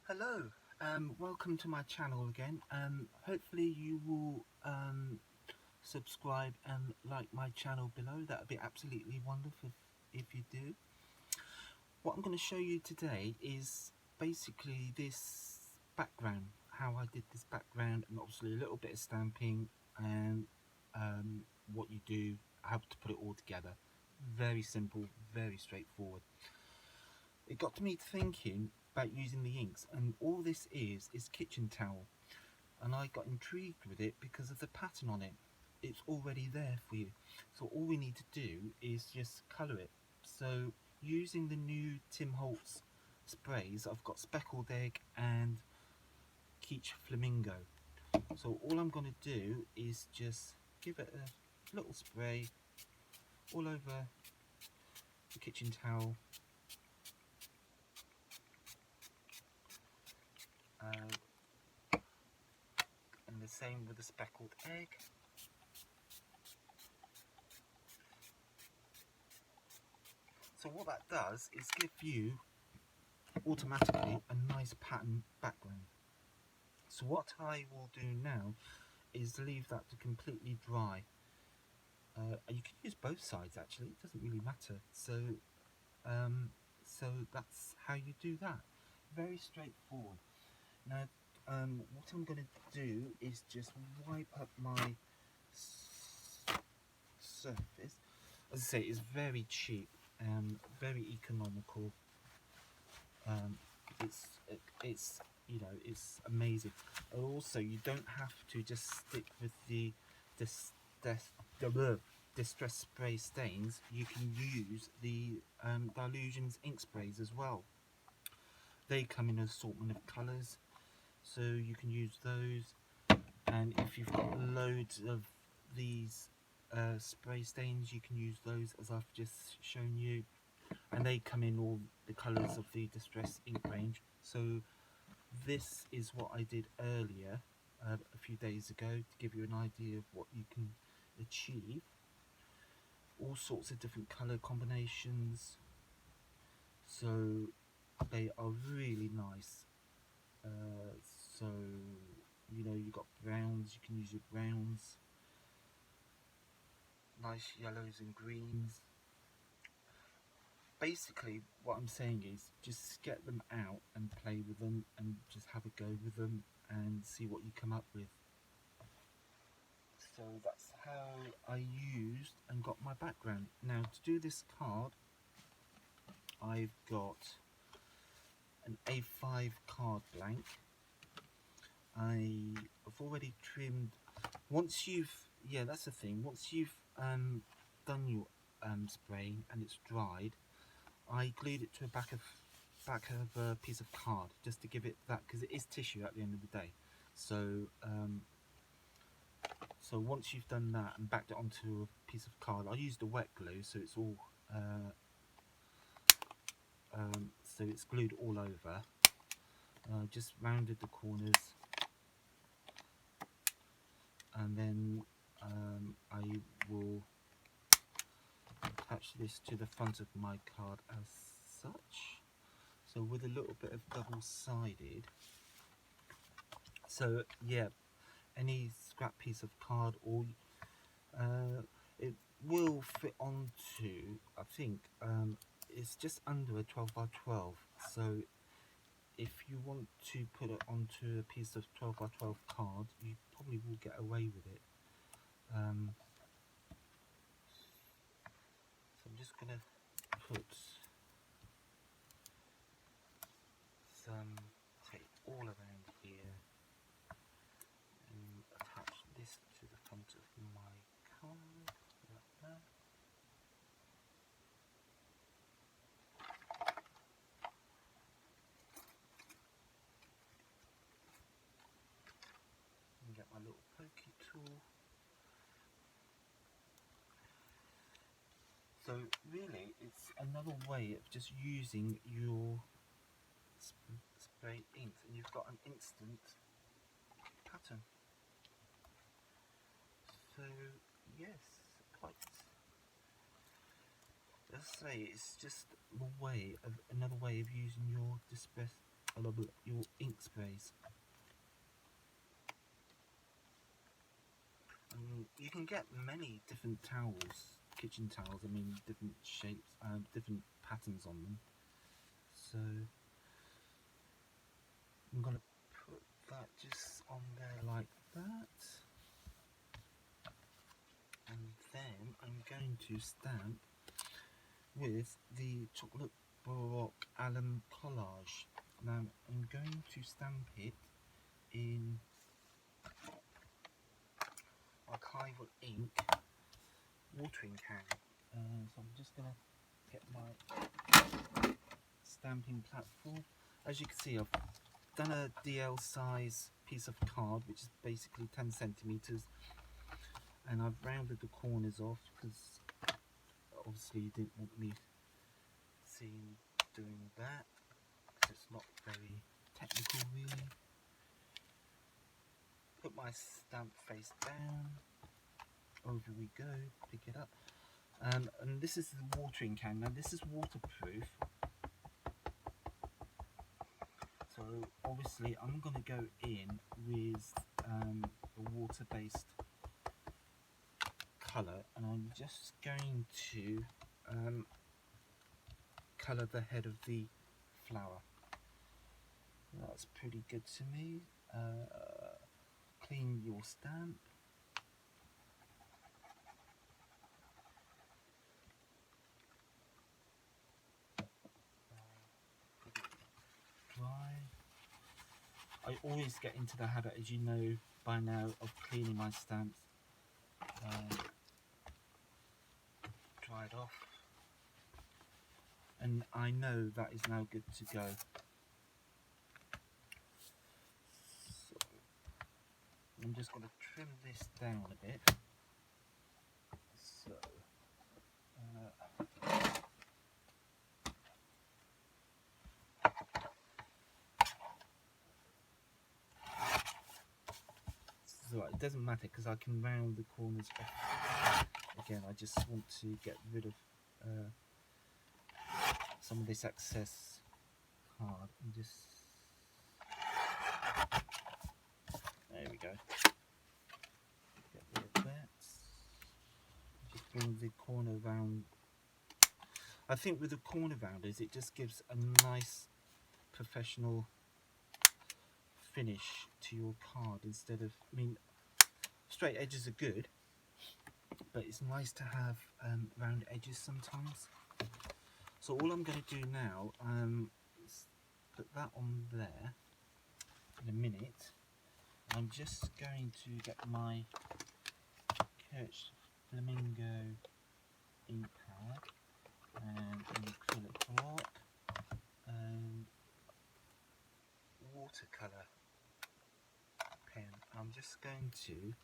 Hello, welcome to my channel again. Hopefully you will subscribe and like my channel below. That would be absolutely wonderful if you do. What I'm going to show you today is basically this background, how I did this background, and obviously a little bit of stamping and what you do, how to put it all together. Very simple, very straightforward. It got me thinking about using the inks, and all this is kitchen towel, and I got intrigued with it because of the pattern on it. It's already there for you, so all we need to do is just colour it. So using the new Tim Holtz sprays, I've got Speckled Egg and Kitsch Flamingo. So all I'm going to do is just give it a little spray all over the kitchen towel. And the same with the Speckled Egg. So what that does is give you automatically a nice pattern background. So what I will do now is leave that to completely dry. You can use both sides actually, it doesn't really matter. So that's how you do that. Very straightforward. Now what I'm going to do is just wipe up my surface. As I say, it's very cheap and very economical. It's you know, it's amazing. Also, you don't have to just stick with the distress spray stains. You can use the Dilutions ink sprays as well. They come in an assortment of colours, so you can use those. And if you've got loads of these spray stains, you can use those as I've just shown you, and they come in all the colours of the Distress ink range. So this is what I did earlier a few days ago to give you an idea of what you can achieve. All sorts of different colour combinations, so they are really nice. So you know, you've got browns, you can use your browns, nice yellows and greens. Basically what I'm saying is just get them out and play with them and just have a go with them and see what you come up with. So that's how I used and got my background. Now to do this card, I've got an A5 card blank. I've already trimmed. Once you've, yeah, that's the thing, once you've done your spraying and it's dried, I glued it to a back of a piece of card just to give it that, because it is tissue at the end of the day. So so once you've done that and backed it onto a piece of card, I used a wet glue, so it's all so it's glued all over. Just rounded the corners, and then I will attach this to the front of my card as such. So with a little bit of double-sided. So yeah, any scrap piece of card, or it will fit onto, I think it's just under a 12 by 12. So if you want to put it onto a piece of 12 by 12 card, you probably will get away with it. So I'm just gonna put some tape all around here and attach this to the front of my card like that. And get my little pokey tool. So really it's another way of just using your spray inks, and you've got an instant pattern. So yes, quite, let's say it's just another way of using your of your ink sprays. You can get many different towels, kitchen towels, I mean different shapes, different patterns on them. So I'm going to put that just on there like that. And then I'm going to stamp with the Chocolate Barouque Allum Collage. Now I'm going to stamp it in archival ink watering can. So I'm just going to get my stamping platform. As you can see, I've done a DL size piece of card, which is basically 10 centimeters, and I've rounded the corners off because obviously you didn't want me seeing doing that because it's not very technical really. Put my stamp face down, over we go, pick it up, and this is the watering can. Now this is waterproof, so obviously I'm going to go in with a water-based colour, and I'm just going to colour the head of the flower. That's pretty good to me. Clean your stamp. Dry. I always get into the habit, as you know by now, of cleaning my stamps. Dried off. And I know that is now good to go. So I'm just going to trim this down a bit. So it doesn't matter because I can round the corners off. Again, I just want to get rid of some of this excess card and just, there we go, get rid of that. Just bring the corner round. I think with the corner rounders it just gives a nice professional finish to your card instead of, I mean, straight edges are good, but it's nice to have round edges sometimes. So all I'm going to do now is put that on there in a minute. I'm just going to get my Kitsch flamingo ink pad and an acrylic block and watercolour pen. I'm just going to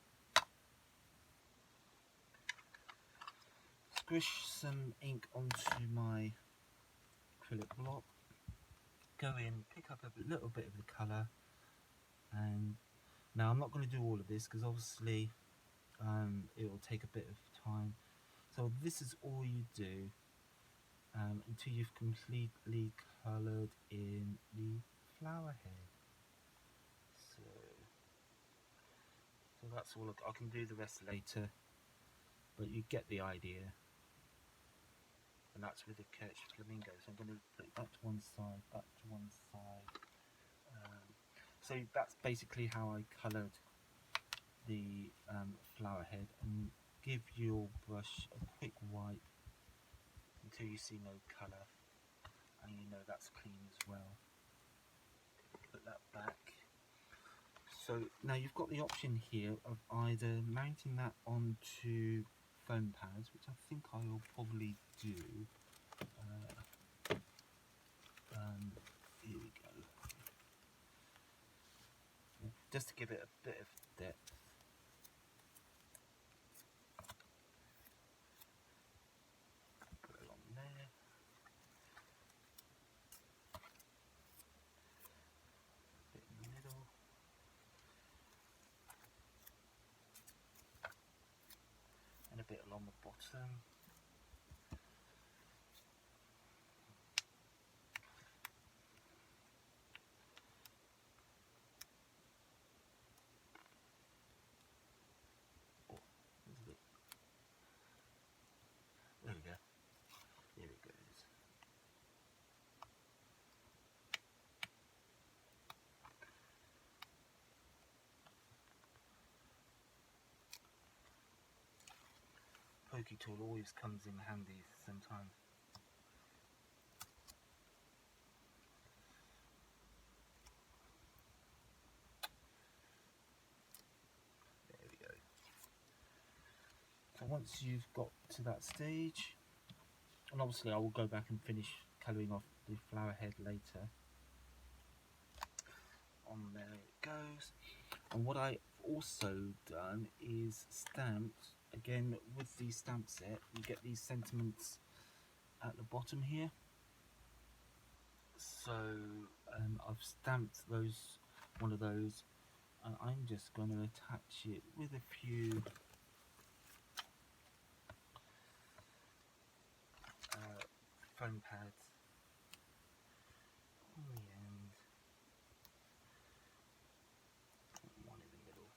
squish some ink onto my acrylic block, go in, pick up a little bit of the colour, and now I'm not going to do all of this because obviously it will take a bit of time. So this is all you do until you've completely coloured in the flower head. So that's all. I can do the rest later, but you get the idea. And that's with the Kitsch flamingo. So I'm going to put that to one side, that to one side. So that's basically how I coloured the flower head, and give your brush a quick wipe until you see no colour, and you know that's clean as well. Put that back. So now you've got the option here of either mounting that onto foam pads, which I think I will probably do. Here we go. Just to give it a bit of depth. Put it on there. A bit in the middle. And a bit along the bottom. pokey tool always comes in handy sometimes. There we go. So once you've got to that stage, and obviously I will go back and finish colouring off the flower head later. On there it goes. And what I've also done is stamped, again with the stamp set, you get these sentiments at the bottom here. So I've stamped one of those, and I'm just going to attach it with a few foam pads on the end. One in the middle.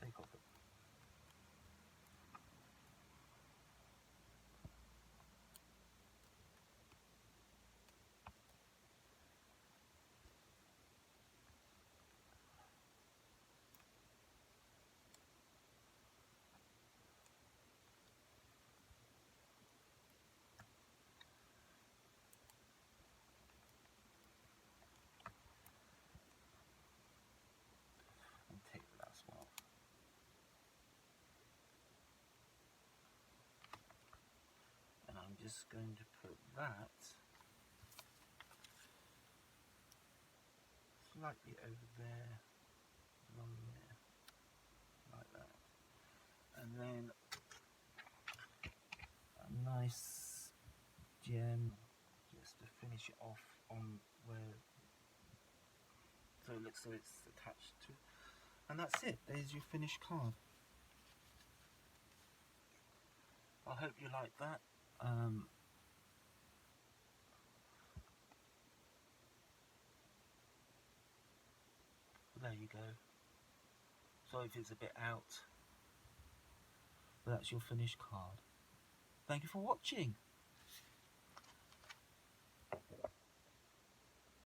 Take off it. And take the last one off. And I'm just going to put that slightly over there, along there, like that. And then a nice gem just to finish it off on where, so it looks like it's attached to. And that's it, there's your finished card. I hope you like that. There you go. Sorry if it's a bit out, but that's your finished card. Thank you for watching.